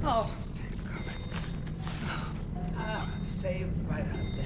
Oh, thank God. Saved by that bell.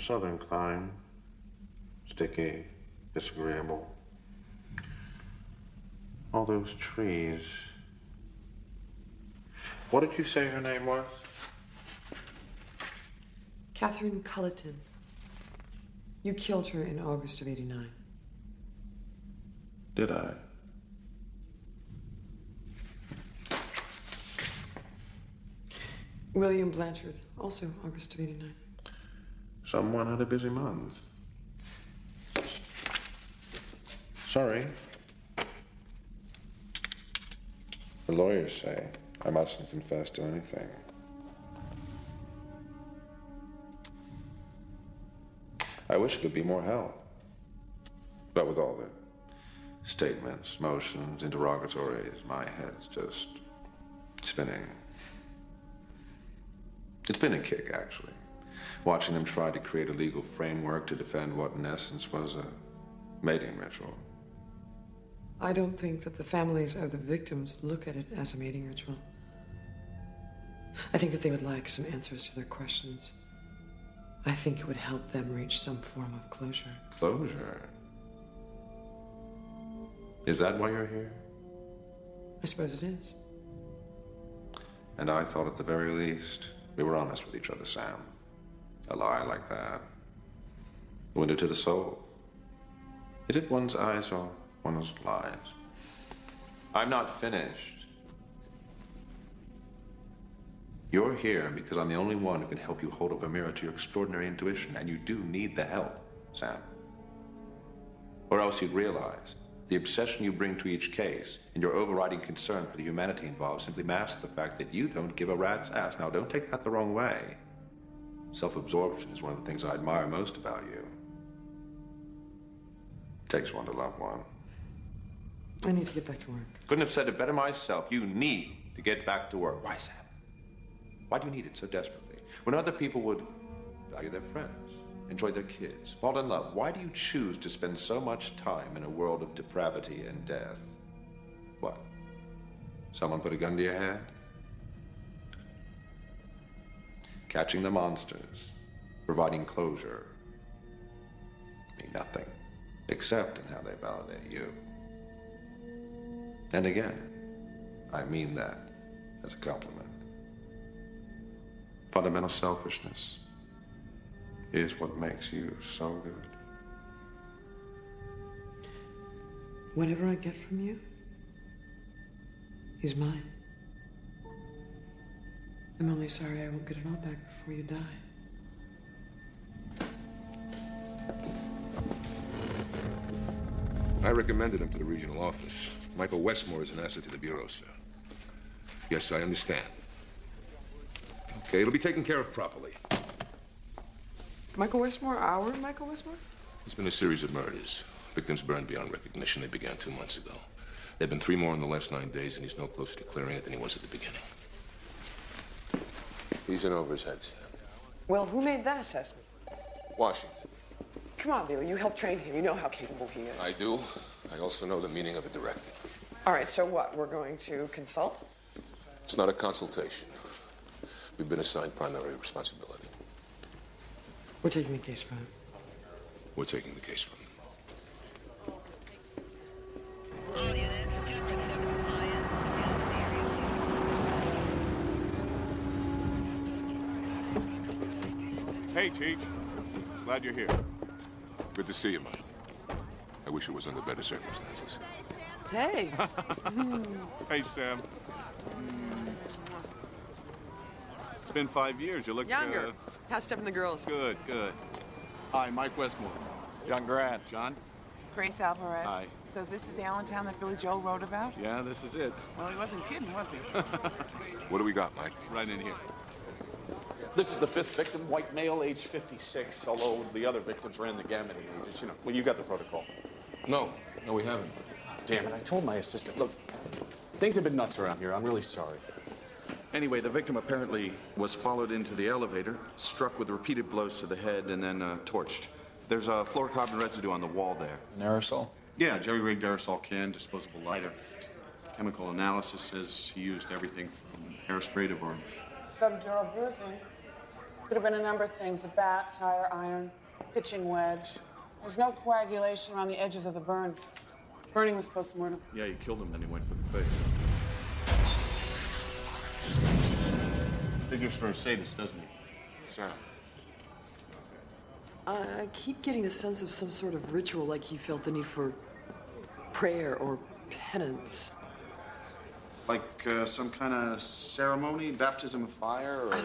Southern climb, sticky, disagreeable. All those trees. What did you say her name was? Catherine Culleton. You killed her in August of '89. Did I? William Blanchard, also August of '89. Someone had a busy month. Sorry. The lawyers say I mustn't confess to anything. I wish it could be more help. But with all the statements, motions, interrogatories, my head's just spinning. It's been a kick, actually. Watching them try to create a legal framework to defend what in essence was a mating ritual. I don't think that the families of the victims look at it as a mating ritual. I think that they would like some answers to their questions. I think it would help them reach some form of closure. Closure? Is that why you're here? I suppose it is. And I thought at the very least we were honest with each other, Sam. A lie like that. A window to the soul. Is it one's eyes or one's lies? I'm not finished. You're here because I'm the only one who can help you hold up a mirror to your extraordinary intuition, and you do need the help, Sam. Or else you'd realize the obsession you bring to each case and your overriding concern for the humanity involved simply masks the fact that you don't give a rat's ass. Now, don't take that the wrong way. Self-absorption is one of the things I admire most about you. It takes one to love one. I need to get back to work. Couldn't have said it better myself. You need to get back to work. Why, Sam? Why do you need it so desperately? When other people would value their friends, enjoy their kids, fall in love, why do you choose to spend so much time in a world of depravity and death? What? Someone put a gun to your head? Catching the monsters, providing closure, mean nothing, except in how they validate you. And again, I mean that as a compliment. Fundamental selfishness is what makes you so good. Whatever I get from you is mine. I'm only sorry I won't get it all back before you die. I recommended him to the regional office. Michael Westmore is an asset to the Bureau, sir. Yes, I understand. Okay, it'll be taken care of properly. Michael Westmore? Our Michael Westmore? There's been a series of murders. Victims burned beyond recognition. They began 2 months ago. There have been 3 more in the last 9 days, and he's no closer to clearing it than he was at the beginning. He's in over his head, Sam. Well, who made that assessment? Washington. Come on, Leo. You helped train him. You know how capable he is. I do. I also know the meaning of a directive. All right, so what? We're going to consult? It's not a consultation. We've been assigned primary responsibility. We're taking the case from him. We're taking the case from him. Hey, Cheech. Glad you're here. Good to see you, Mike. I wish it was under better circumstances. Hey. Hey, Sam. It's been 5 years. You look Younger. Past up in the girls. Good, good. Hi, Mike Westmore. John Grant. John? Grace Alvarez. Hi. So this is the Allentown that Billy Joel wrote about? Yeah, this is it. Well, he wasn't kidding, was he? What do we got, Mike? Right in here. This is the 5th victim, white male, age 56, although the other victims ran the gamut in ages. You know, well, you got the protocol. No, we haven't. Damn it, I told my assistant. Look, things have been nuts around here. I'm really sorry. Anyway, the victim apparently was followed into the elevator, struck with repeated blows to the head, and then torched. There's a fluorocarbon residue on the wall there. An aerosol? Yeah, jerry-rigged aerosol can, disposable lighter. Chemical analysis says he used everything from hairspray to varnish. Subdural bruising. Could have been a number of things. A bat, tire iron, pitching wedge. There's no coagulation around the edges of the burn. Burning was post-mortem. Yeah, you killed him, then he went for the face. Figures for a sadist, doesn't he? Sam. I keep getting the sense of some sort of ritual, like he felt the need for prayer or penance. Like some kind of ceremony, baptism of fire, or...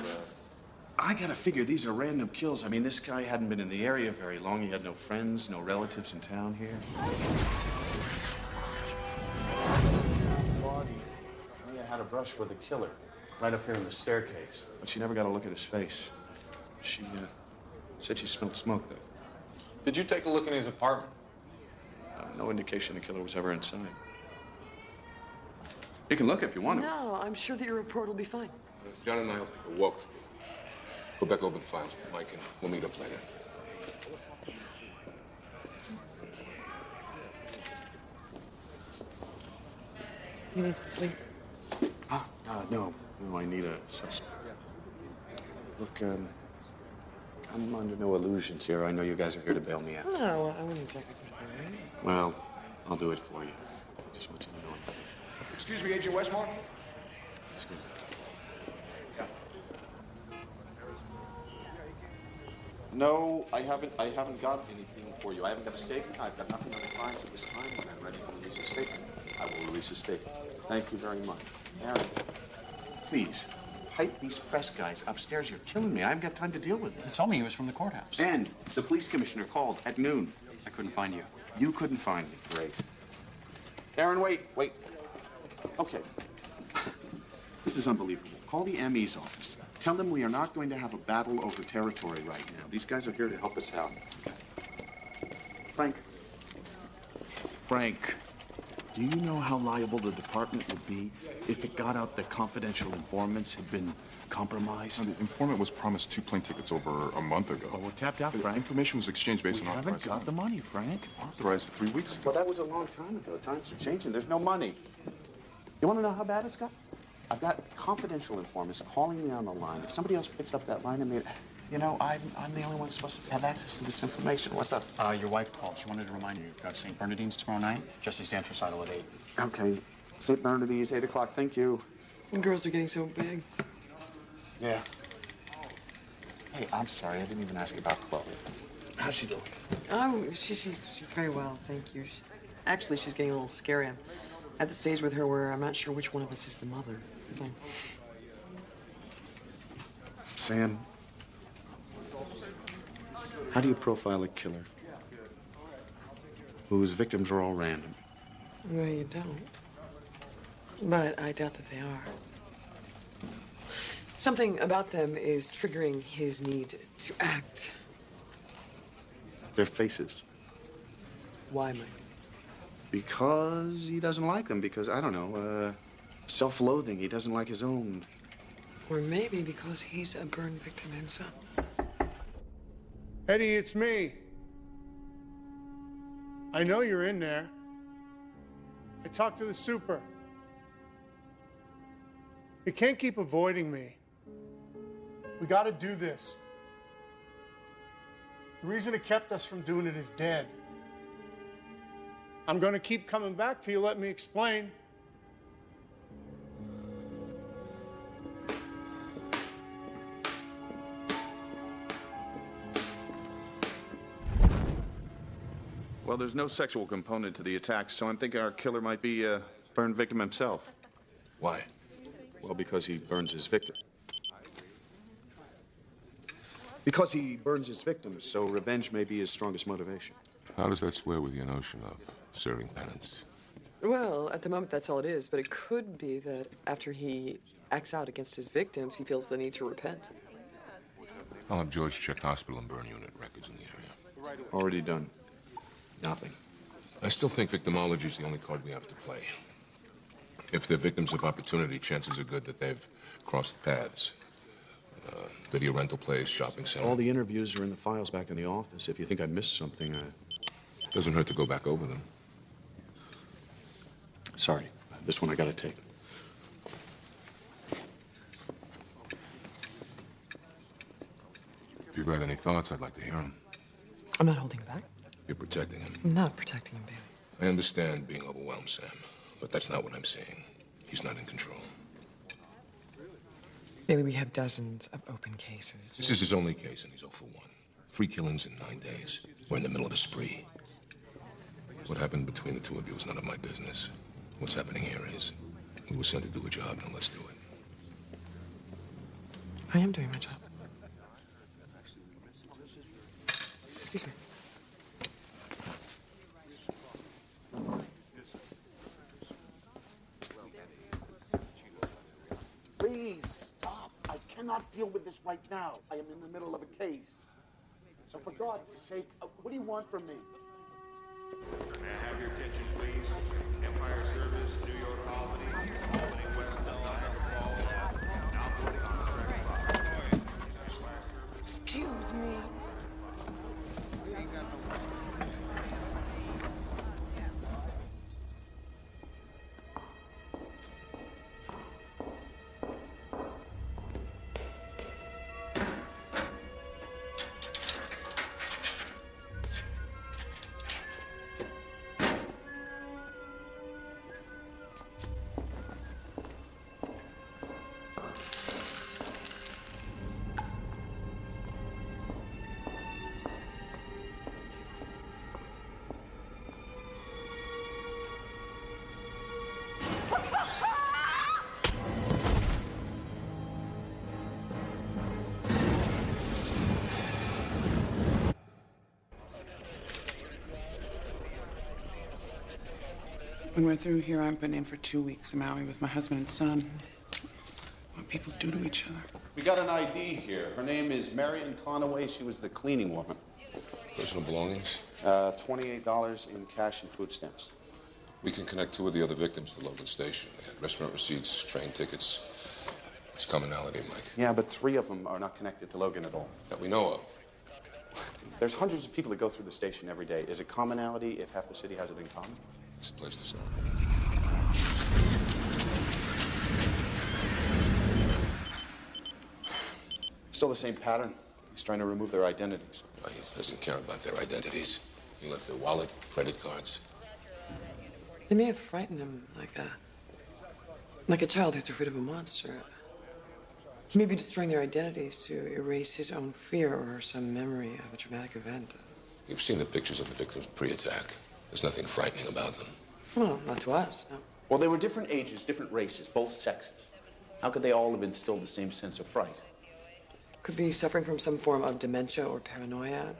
I gotta figure these are random kills. I mean, this guy hadn't been in the area very long. He had no friends, no relatives in town here. Mia had a brush with the killer right up here in the staircase, but she never got a look at his face. She said she smelled smoke, though. Did you take a look in his apartment? No indication the killer was ever inside. You can look if you want to. No, I'm sure that your report will be fine. John and I will take a walk through. Go back over the files with Mike, and we'll meet up later. You need some sleep? No. No, I need a suspect. Look, I'm under no illusions here. I know you guys are here to bail me out. No, I wouldn't exactly put it that way. Well, I'll do it for you. I just want you to know I'm doing it for you. Excuse me, Agent Westmore? Excuse me. No, I haven't got anything for you. I haven't got a statement. I've got nothing on the crimes at this time. When I'm ready to release a statement, I will release a statement. Thank you very much. Aaron, please, hype these press guys upstairs. You're killing me. I haven't got time to deal with He this. told me he was from the courthouse. And the police commissioner called at noon. I couldn't find you. You couldn't find me. Great. Aaron, wait. Okay. This is unbelievable. Call the ME's office. Tell them we are not going to have a battle over territory right now. These guys are here to help us out. Frank, do you know how liable the department would be if it got out that confidential informants had been compromised? The informant was promised 2 plane tickets over a month ago. Oh, we're tapped out, The Frank. information was exchanged based We on haven't authorized got the money, Frank. Authorized 3 weeks ago. Well, that was a long time ago. Times are changing. There's no money. You want to know how bad it's got? I've got confidential informants calling me on the line. If somebody else picks up that line, I mean, you know, I'm the only one supposed to have access to this information. What's up? Your wife called. She wanted to remind you you've got St. Bernardine's tomorrow night. Jesse's dance recital at 8. Okay. St. Bernardine's, 8 o'clock. Thank you. And girls are getting so big. Yeah. Hey, I'm sorry. I didn't even ask about Chloe. How's she doing? Oh, she's very well, thank you. Actually, she's getting a little scary. I'm at the stage with her where I'm not sure which one of us is the mother. So. Sam, how do you profile a killer whose victims are all random? Well, you don't. But I doubt that they are. Something about them is triggering his need to act. Their faces. Why, Mike? Because he doesn't like them. Because, I don't know, self-loathing. He doesn't like his own. Or maybe because he's a burn victim himself. Eddie, it's me. I know you're in there. I talked to the super. You can't keep avoiding me. We got to do this. The reason it kept us from doing it is dead. I'm going to keep coming back till you let me explain. Well, there's no sexual component to the attack, so I'm thinking our killer might be a burned victim himself. Why? Well, because he burns his victim. Because he burns his victims, so revenge may be his strongest motivation. How does that square with your notion of serving penance? Well, at the moment, that's all it is, but it could be that after he acts out against his victims, he feels the need to repent. I'll have George check hospital and burn unit records in the area. Already done. Nothing. I still think victimology is the only card we have to play. If they're victims of opportunity, chances are good that they've crossed paths. Video rental place, shopping center. All the interviews are in the files back in the office. If you think I missed something, Doesn't hurt to go back over them. Sorry. This one I gotta take. If you've got any thoughts, I'd like to hear them. I'm not holding back. You're protecting him. I'm not protecting him, Bailey. I understand being overwhelmed, Sam, but that's not what I'm saying. He's not in control. Bailey, we have dozens of open cases. This is his only case, and he's 0 for 1. 3 killings in 9 days. We're in the middle of a spree. What happened between the two of you is none of my business. What's happening here is we were sent to do a job, now let's do it. I am doing my job. Excuse me. Please, stop. I cannot deal with this right now. I am in the middle of a case. So for God's sake, what do you want from me? May I have your attention, please? Empire Service, New York Albany, Albany West, Niagara Falls, now putting on the track. Excuse me. When we're through here, I've been in for 2 weeks in Maui with my husband and son. What people do to each other. We got an ID here. Her name is Marion Conaway. She was the cleaning woman. Personal belongings? $28 in cash and food stamps. We can connect 2 of the other victims to Logan Station. They had restaurant receipts, train tickets. It's commonality, Mike. Yeah, but 3 of them are not connected to Logan at all. That we know of. There's hundreds of people that go through the station every day. Is it commonality if half the city has it in common? It's a place to start. Still the same pattern. He's trying to remove their identities. He doesn't care about their identities. He left their wallet, credit cards. They may have frightened him like a child who's afraid of a monster. He may be destroying their identities to erase his own fear or some memory of a traumatic event. You've seen the pictures of the victims pre-attack. There's nothing frightening about them. Well, not to us, no. Well, they were different ages, different races, both sexes. How could they all have instilled the same sense of fright? Could be suffering from some form of dementia or paranoia.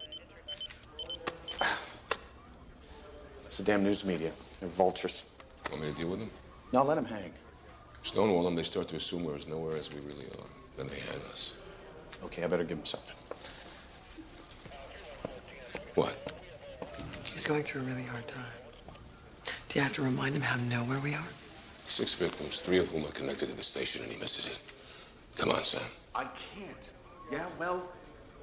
It's the damn news media. They're vultures. Want me to deal with them? No, let them hang. Stonewall them, they start to assume we're as nowhere as we really are. Then they hang us. Okay, I better give them something. What? He's going through a really hard time. Do you have to remind him how nowhere we are? 6 victims, 3 of whom are connected to the station, and he misses it. Come on, Sam. I can't. Yeah, well,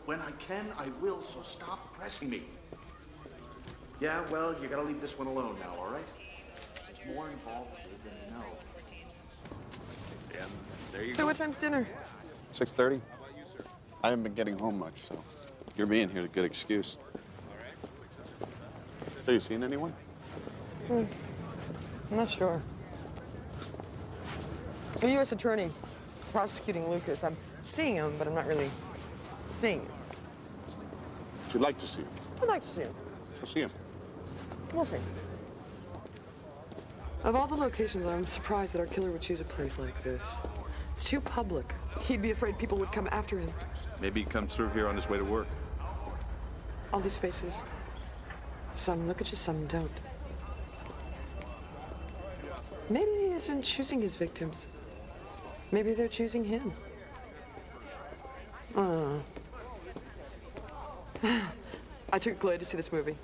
when I can, I will, so stop pressing me. Yeah, well, you gotta leave this one alone now, all right? There's more involved here than you know. Yeah, there you So go. what time's dinner? 6:30. I haven't been getting home much, so your being here is a good excuse. So you seen anyone? I'm not sure. The U.S. attorney prosecuting Lucas. I'm seeing him, but I'm not really seeing him. You'd like to see him. I'd like to see him. So see him. We'll see. Of all the locations, I'm surprised that our killer would choose a place like this. It's too public. He'd be afraid people would come after him. Maybe he comes through here on his way to work. All these faces. Some look at you, some don't. Maybe he isn't choosing his victims. Maybe they're choosing him. I took Gloria to see this movie.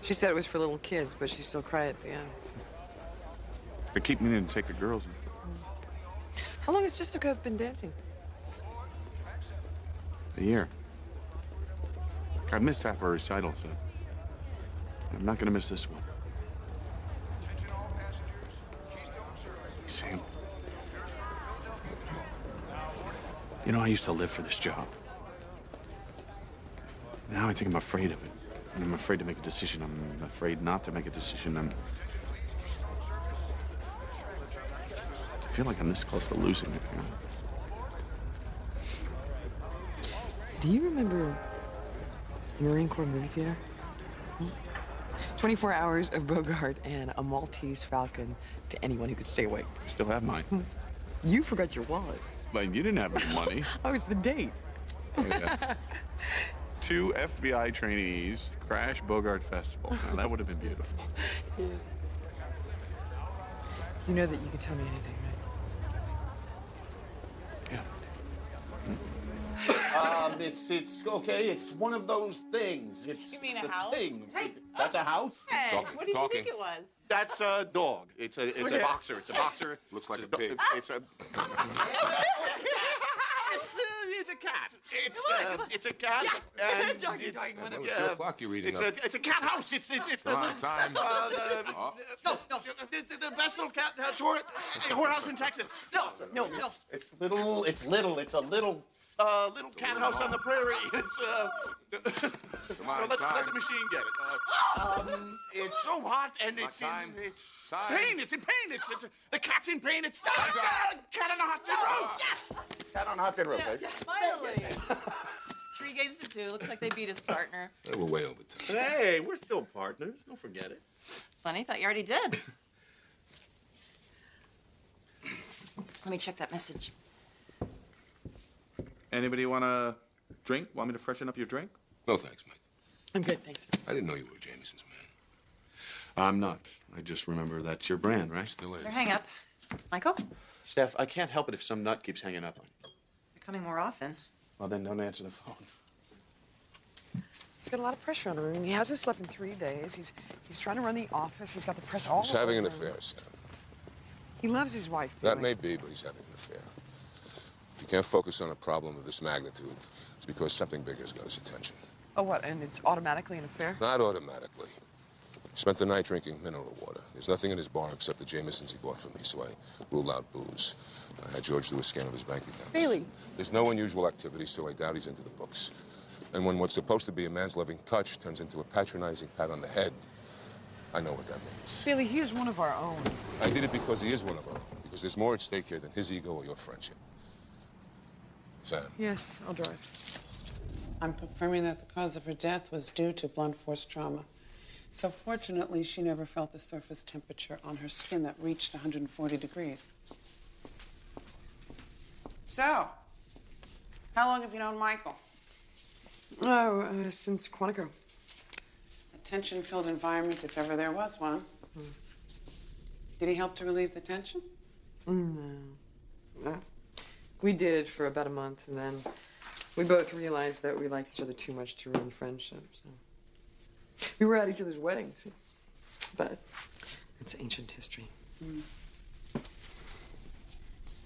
She said it was for little kids, but she still cried at the end. They keep meaning to take the girls. How long has Jessica been dancing? A year. I've missed half our recitals, so I'm not gonna miss this one. Sam. You know, I used to live for this job. Now I think I'm afraid of it. And I'm afraid to make a decision. I'm afraid not to make a decision. I feel like I'm this close to losing it, you know? Do you remember the Marine Corps movie theater? 24 hours of Bogart and a Maltese Falcon to anyone who could stay awake. Still have mine. You forgot your wallet. But you didn't have any money. Oh, it's the date. Oh, yeah. 2 FBI trainees crash Bogart Festival. Now, that would have been beautiful. Yeah. You know that you can tell me anything, right? Yeah. It's okay. It's one of those things. It's You mean a the house? thing. That's a house? Hey, Talk- what did you talking. think it was? That's a dog. It's a boxer. It's a boxer. Looks like It's a pig. It's a. It's a cat. It's a cat. And Doggy, it's, doggy, whatever. It's 2 o'clock you're reading up. it's a cat house. It's the Come on, time. the best little cat whorehouse in Texas. No. It's little. It's a little cat house on the prairie. It's Come on, let time. the machine get it. It's so hot and it's time. in it's Time. pain. It's in pain. It's the cat's in pain. It's cat on a hot tin roof. Cat on a hot tin roof. Finally. 3 games to 2. Looks like they beat his partner. We're way over time. Hey, we're still partners. Don't forget it. Funny, thought you already did. Let me check that message. Anybody want a drink? Want me to freshen up your drink? No, thanks, Mike. I'm good, thanks. I didn't know you were Jameson's man. I'm not. I just remember that's your brand, right? Still is. Their hang up. Michael? Steph, I can't help it if some nut keeps hanging up on you. You're coming more often. Well, then don't answer the phone. He's got a lot of pressure on him. I mean, he hasn't slept in 3 days. He's trying to run the office. He's got the press all He's having an over him. affair, Sam. He loves his wife. That Billy. may be, but he's having an affair. If you can't focus on a problem of this magnitude, it's because something bigger's got his attention. Oh, what? And it's automatically an affair? Not automatically. Spent the night drinking mineral water. There's nothing in his bar except the Jamesons he bought for me, so I ruled out booze. I had George do a scan of his bank accounts. Bailey. There's no unusual activity, so I doubt he's into the books. And when what's supposed to be a man's loving touch turns into a patronizing pat on the head, I know what that means. Billy, he is one of our own. I did it because he is one of our own, because there's more at stake here than his ego or your friendship. Sam. Yes, I'll drive. I'm confirming that the cause of her death was due to blunt force trauma. So fortunately, she never felt the surface temperature on her skin that reached 140 degrees. So, how long have you known Michael? Oh, since Quantico. A tension-filled environment, if ever there was one. Did he help to relieve the tension? No. We dated for about a month, and then we both realized that we liked each other too much to ruin friendship, so we were at each other's weddings. But it's ancient history.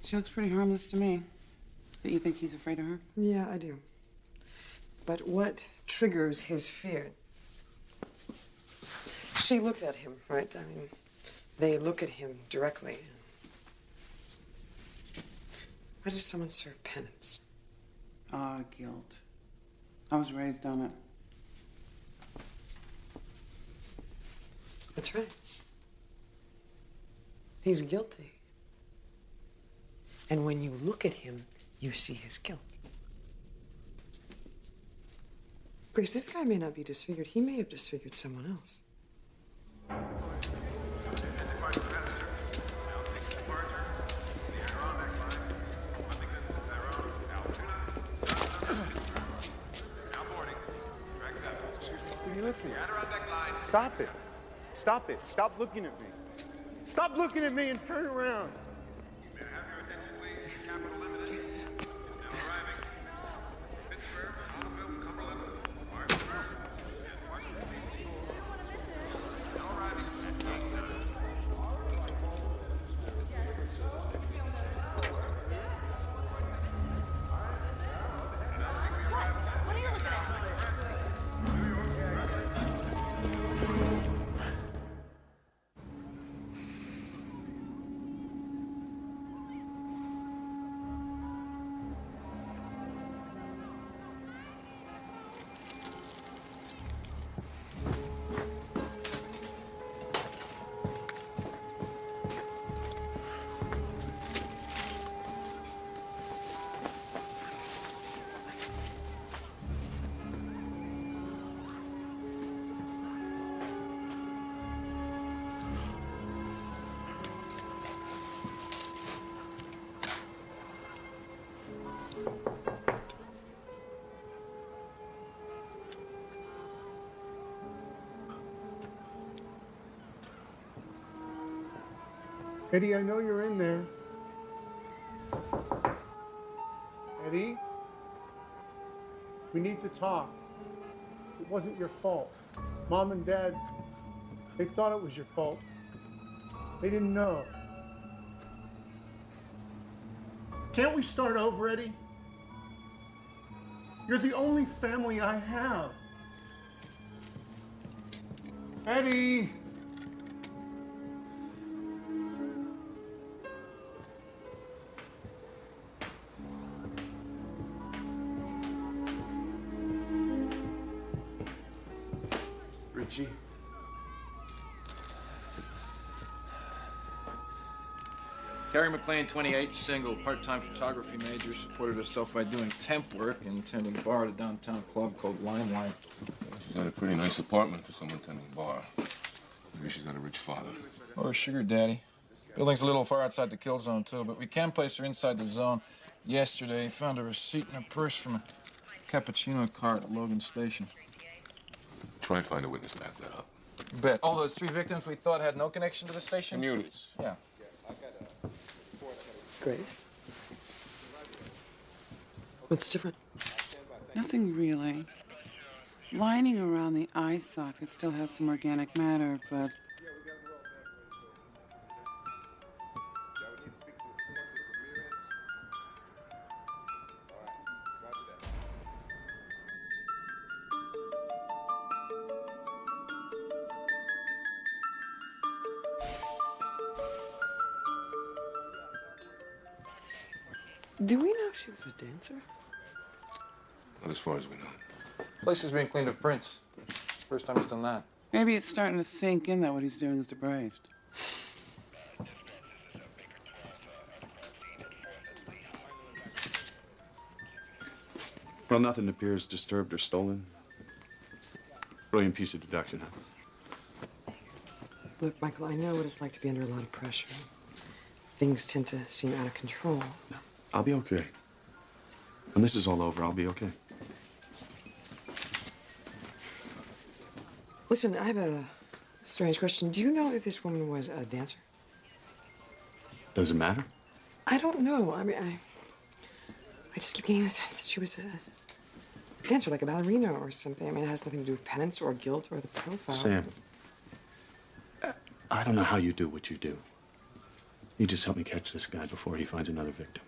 She looks pretty harmless to me. But you think he's afraid of her? Yeah, I do. But what triggers his fear? She looked at him, right? I mean, they look at him directly. Why does someone serve penance? Ah, guilt. I was raised on it. That's right. He's guilty. And when you look at him, you see his guilt. Grace, this guy may not be disfigured. He may have disfigured someone else. Stop it. Stop it. Stop looking at me. Stop looking at me and turn around. May I have your attention, please? Capital Limited is now arriving. Pittsburgh, Collinsville, Cumberland, Martinsburg, and Washington, D.C. Now arriving. What are you looking at? Eddie, I know you're in there. Eddie? We need to talk. It wasn't your fault. Mom and Dad, they thought it was your fault. They didn't know. Can't we start over, Eddie? You're the only family I have. Eddie! Richie? Carrie McLean, 28, single, part-time photography major, supported herself by doing temp work and tending a bar at a downtown club called Limelight. She's got a pretty nice apartment for someone tending a bar. Maybe she's got a rich father. Or a sugar daddy. Building's a little far outside the kill zone, too, but we can place her inside the zone. Yesterday, found a receipt in her purse from a cappuccino cart at Logan Station. Try and find a witness to back that up. You bet. All those 3 victims we thought had no connection to the station? Commuters. Yeah. Grace? What's different? Nothing really. Lining around the eye socket still has some organic matter, but Do we know she was a dancer? Not as far as we know. Place is being cleaned of prints. First time he's done that. maybe it's starting to sink in that what he's doing is depraved. Well, nothing appears disturbed or stolen. Brilliant piece of deduction, huh? Look, Michael, I know what it's like to be under a lot of pressure. Things tend to seem out of control. No, I'll be okay. When this is all over, I'll be okay. Listen, I have a strange question. Do you know if this woman was a dancer? Does it matter? I don't know. I mean, I just keep getting the sense that she was a dancer, like a ballerina or something. I mean, it has nothing to do with penance or guilt or the profile. Sam, I don't know how you do what you do. You just help me catch this guy before he finds another victim.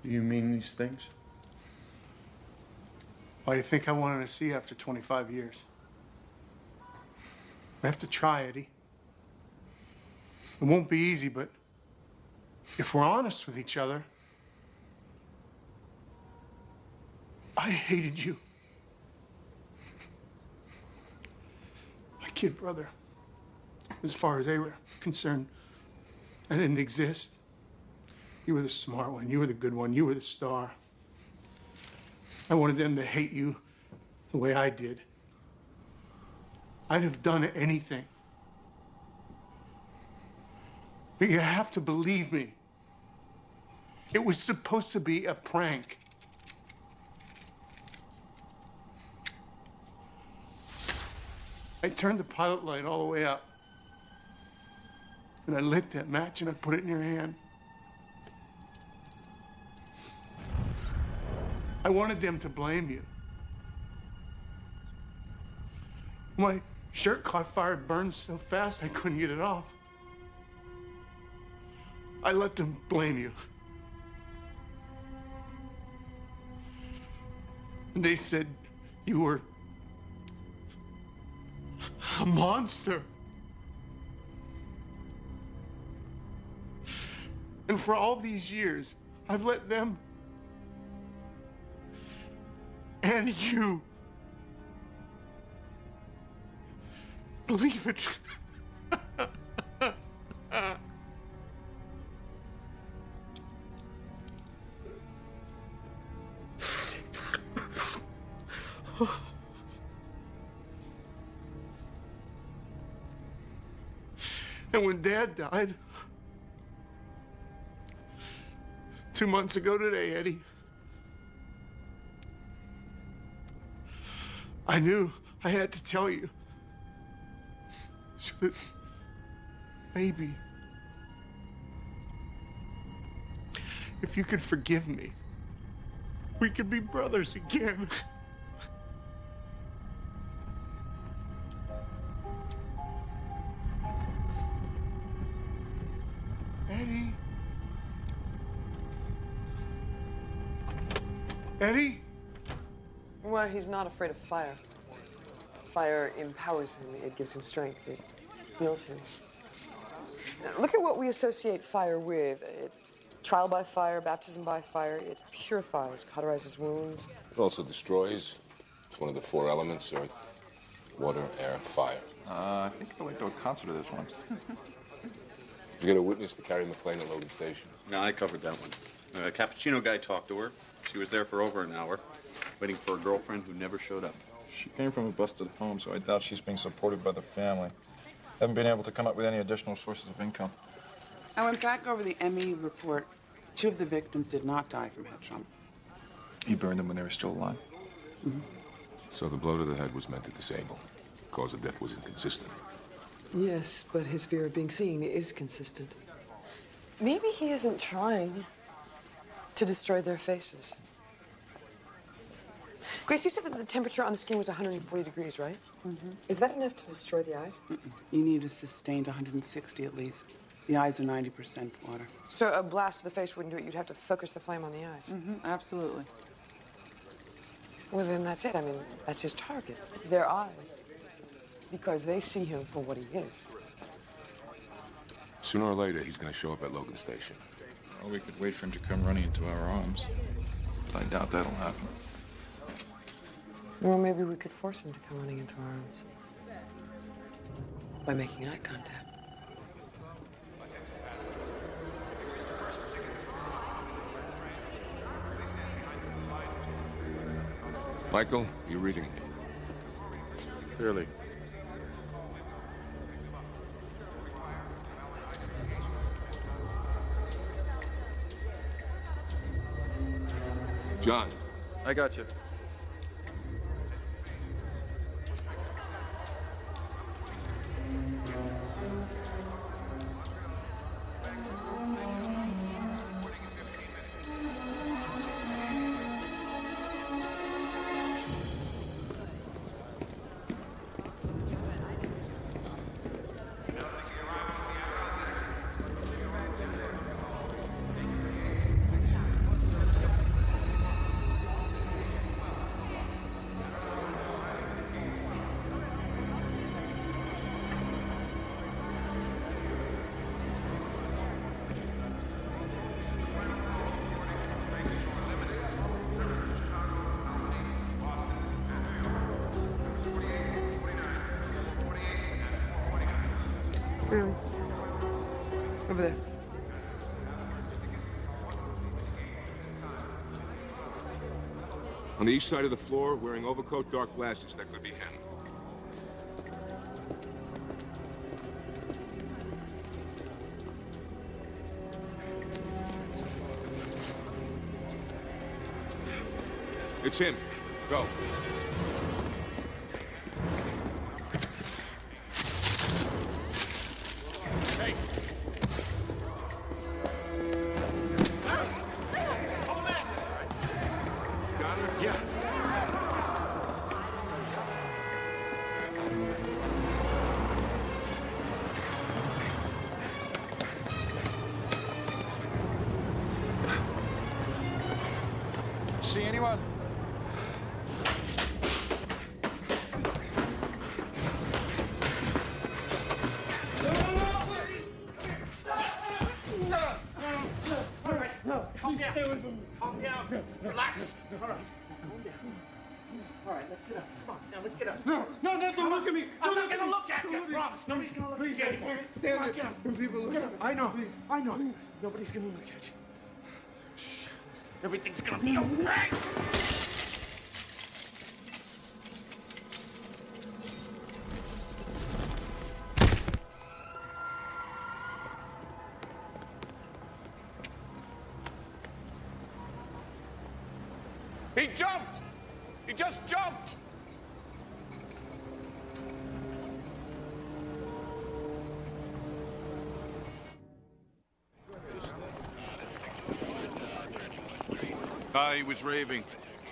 Do you mean these things? Why do you think I wanted to see you after 25 years? We have to try, Eddie. It won't be easy, but if we're honest with each other, I hated you. My kid brother, as far as they were concerned, I didn't exist. You were the smart one. You were the good one. You were the star. I wanted them to hate you the way I did. I'd have done anything. But you have to believe me. It was supposed to be a prank. I turned the pilot light all the way up. And I lit that match and I put it in your hand. I wanted them to blame you. My shirt caught fire, burned so fast I couldn't get it off. I let them blame you. And they said you were a monster. And for all these years, I've let them and you believe it. And when Dad died, 2 months ago today, Eddie, I knew I had to tell you so that maybe if you could forgive me, we could be brothers again. Eddie? Eddie? Well, he's not afraid of fire. Fire empowers him. It gives him strength. It heals him. Now, look at what we associate fire with. Trial by fire, baptism by fire. It purifies, cauterizes wounds. It also destroys. It's one of the 4 elements: earth, water, air, fire. I think I went to a concert of this once. Did you get a witness to Carrie McLean at Logan Station? No, I covered that one. A cappuccino guy talked to her. She was there for over an hour, waiting for a girlfriend who never showed up. She came from a busted home, so I doubt she's being supported by the family. Haven't been able to come up with any additional sources of income. I went back over the ME report. 2 of the victims did not die from head trauma. He burned them when they were still alive. Mm-hmm. So the blow to the head was meant to disable. Cause of death was inconsistent. Yes, but his fear of being seen is consistent. Maybe he isn't trying to destroy their faces. Grace, you said that the temperature on the skin was 140 degrees, right? Mm-hmm. Is that enough to destroy the eyes? You need a sustained 160 at least. The eyes are 90% water. So a blast to the face wouldn't do it. You'd have to focus the flame on the eyes. Mm-hmm. Absolutely. Well, then that's it. I mean, that's his target. Their eyes. Because they see him for what he is. Sooner or later, he's going to show up at Logan Station. Well, we could wait for him to come running into our arms. But I doubt that'll happen. Well, maybe we could force him to come running into our arms. By making eye contact. Michael, you reading me? Clearly. John. I got you. Really? Over there. On the east side of the floor, wearing overcoat, dark glasses. That could be him. It's him. Go. see anyone? No, calm down. Stay away from me. Calm down. Relax. All right. Calm down. All right, let's get up. Come on. Now, let's get up. No, don't look at me. I'm not going to look at you. I promise. Nobody's going to look at you. Stand Come on, up. get up. When people look Get at up. me. I know. I know. Nobody's going to look at you. Shh. Everything's going to be okay. He jumped! He just jumped! He was raving.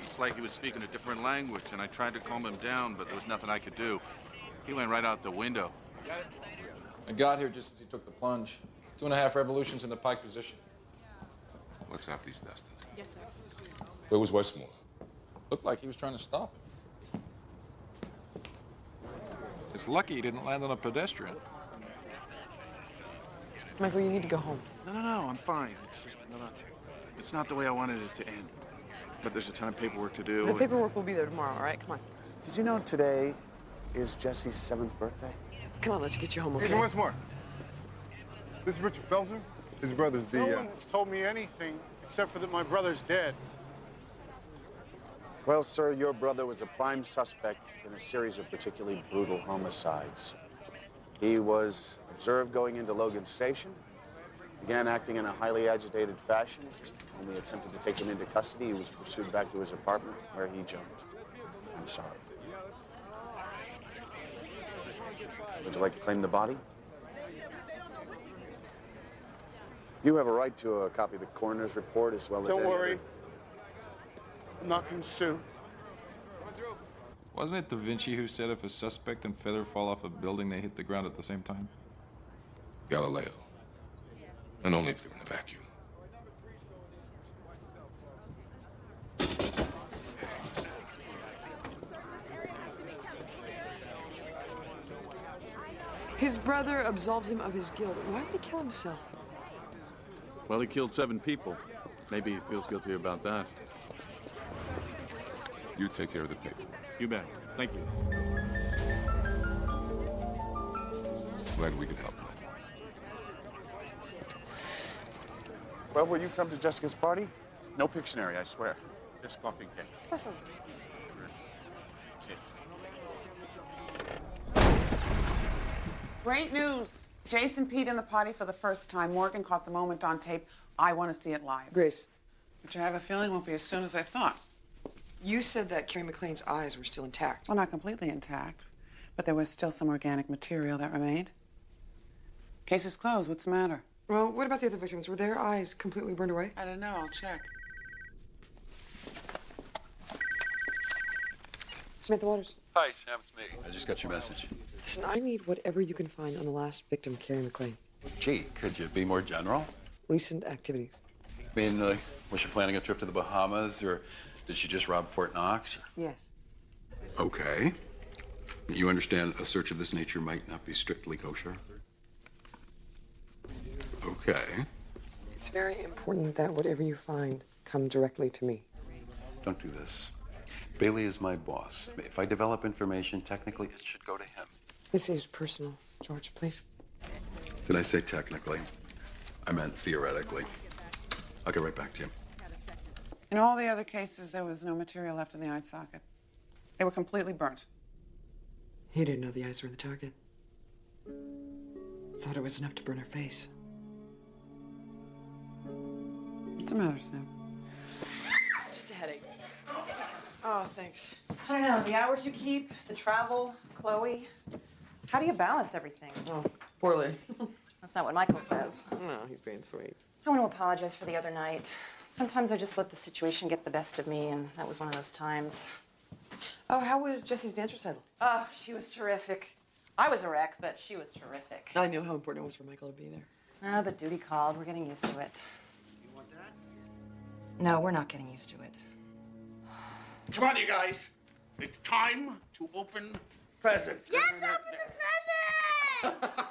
It's like he was speaking a different language, and I tried to calm him down, but there was nothing I could do. He went right out the window. I got here just as he took the plunge. 2.5 revolutions in the pike position. Let's have these dusters. Yes, sir. Where was Westmore? Looked like he was trying to stop him. It's lucky he didn't land on a pedestrian. Michael, you need to go home. No, I'm fine. It's just it's not the way I wanted it to end. But there's a ton of paperwork to do. The paperwork will be there tomorrow, all right? Come on. Did you know today is Jesse's 7th birthday? Come on, let's get you home, okay? Agent Westmore. This is Richard Belzer. His brother's the... No one's told me anything except for that my brother's dead. Well, sir, your brother was a prime suspect in a series of particularly brutal homicides. He was observed going into Logan Station, began acting in a highly agitated fashion. When we attempted to take him into custody, he was pursued back to his apartment, where he jumped. I'm sorry. Would you like to claim the body? You have a right to a copy of the coroner's report as well as Don't any worry. other... I'm not going to sue. Wasn't it Da Vinci who said if a suspect and feather fall off a building, they hit the ground at the same time? Galileo. And only if they're in a vacuum. His brother absolved him of his guilt. Why would he kill himself? Well, he killed 7 people. Maybe he feels guilty about that. You take care of the paper. You bet. Thank you. Glad we could help. Well, will you come to Jessica's party? No Pictionary, I swear. Just coffee and cake. Awesome. Great news. Jason peed in the potty for the first time. Morgan caught the moment on tape. I want to see it live. Grace. Which I have a feeling won't be as soon as I thought. You said that Carrie McLean's eyes were still intact. Well, not completely intact, but there was still some organic material that remained. Case is closed. What's the matter? Well, what about the other victims? Were their eyes completely burned away? I don't know. I'll check. Samantha Waters. Hi, Sam. It's me. I just got your message. Listen, I need whatever you can find on the last victim, Carrie McLean. Gee, could you be more general? Recent activities. I mean, was she planning a trip to the Bahamas, or did she just rob Fort Knox? Yes. Okay. You understand a search of this nature might not be strictly kosher? Okay. It's very important that whatever you find come directly to me. Don't do this. Bailey is my boss. If I develop information, technically, it should go to him. This is personal. George, please. Did I say technically? I meant theoretically. I'll get right back to you. In all the other cases, there was no material left in the eye socket. They were completely burnt. He didn't know the eyes were the target. Thought it was enough to burn her face. What's the matter, Sam? Just a headache. Oh, thanks. I don't know, the hours you keep, the travel, Chloe. How do you balance everything? Oh, poorly. That's not what Michael says. No, he's being sweet. I want to apologize for the other night. Sometimes I just let the situation get the best of me, and that was one of those times. Oh, how was Jessie's dance recital? Oh, she was terrific. I was a wreck, but she was terrific. I knew how important it was for Michael to be there. Ah, but duty called. We're getting used to it. No, we're not getting used to it. Come on, you guys. It's time to open presents. Yes, open the presents!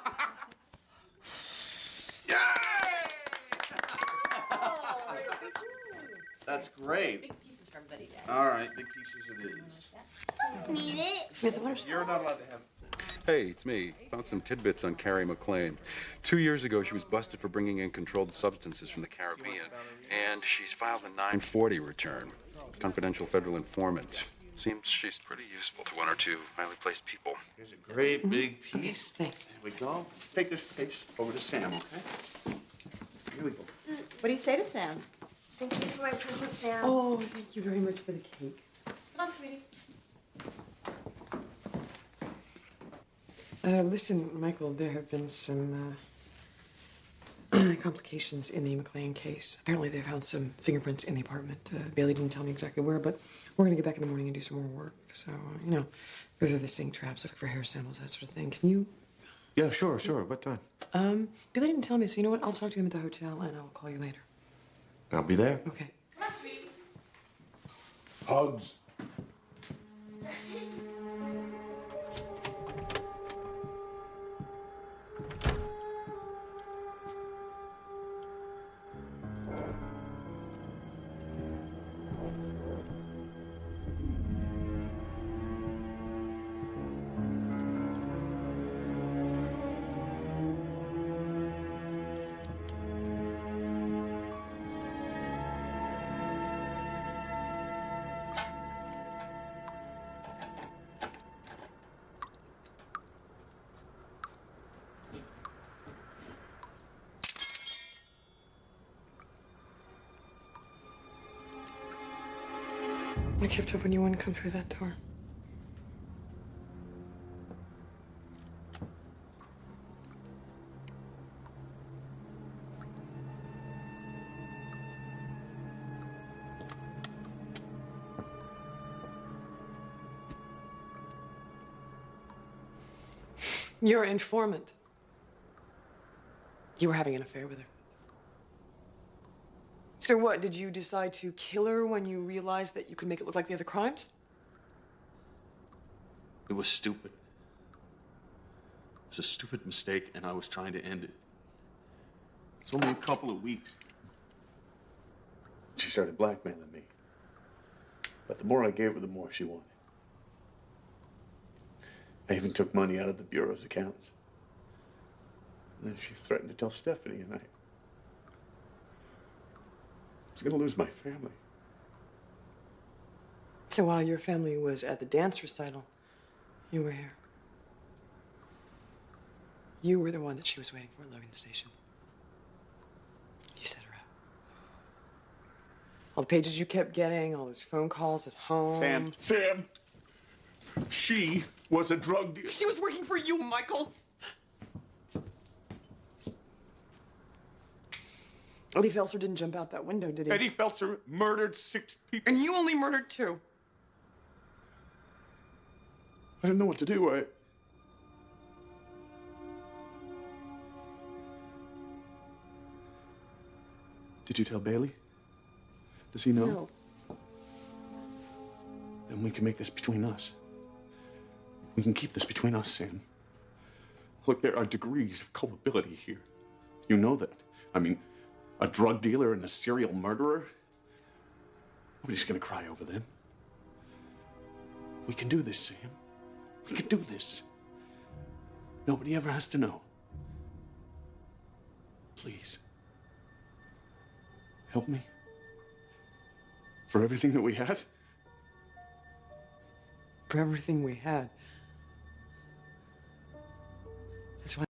That's great. Big pieces for everybody, Dad. All right, big pieces it is. Need it? Smith, what You're not allowed to have it. Hey, it's me. Found some tidbits on Carrie McLean. 2 years ago, she was busted for bringing in controlled substances from the Caribbean, and she's filed a 940 return. Confidential federal informant. Seems she's pretty useful to one or two highly placed people. Here's a great big piece. Thanks. Here we go. Take this case over to Sam, okay? Here we go. What do you say to Sam? Thank you for my present, Sam. Oh, thank you very much for the cake. Come on, sweetie. Listen, Michael, there have been some complications in the McLean case. Apparently they found some fingerprints in the apartment. Bailey didn't tell me exactly where, but we're going to get back in the morning and do some more work. So, you know, go through the sink traps, look for hair samples, that sort of thing. Can you? Yeah, sure. What time? Billy didn't tell me, so you know what? I'll talk to him at the hotel and I'll call you later. I'll be there. Okay. Come on, sweetie. Hugs. I kept hoping you wouldn't come through that door. Your informant. You were having an affair with her. So what, did you decide to kill her when you realized that you could make it look like the other crimes? It was stupid. It was a stupid mistake, and I was trying to end it. It's only a couple of weeks. She started blackmailing me. But the more I gave her, the more she wanted. I even took money out of the Bureau's accounts. And then she threatened to tell Stephanie, and I was going to lose my family. So while your family was at the dance recital, you were here. You were the one that she was waiting for at Logan Station. You set her up. All the pages you kept getting, all those phone calls at home. Sam! She was a drug dealer. She was working for you, Michael! Eddie Felser didn't jump out that window, did he? Eddie Felser murdered 6 people. And you only murdered 2. I didn't know what to do. Did you tell Bailey? Does he know? No. Then we can make this between us. We can keep this between us, Sam. Look, there are degrees of culpability here. You know that. I mean, a drug dealer and a serial murderer? Nobody's gonna cry over them. We can do this, Sam. We can do this. Nobody ever has to know. Please. Help me. For everything that we had. For everything we had.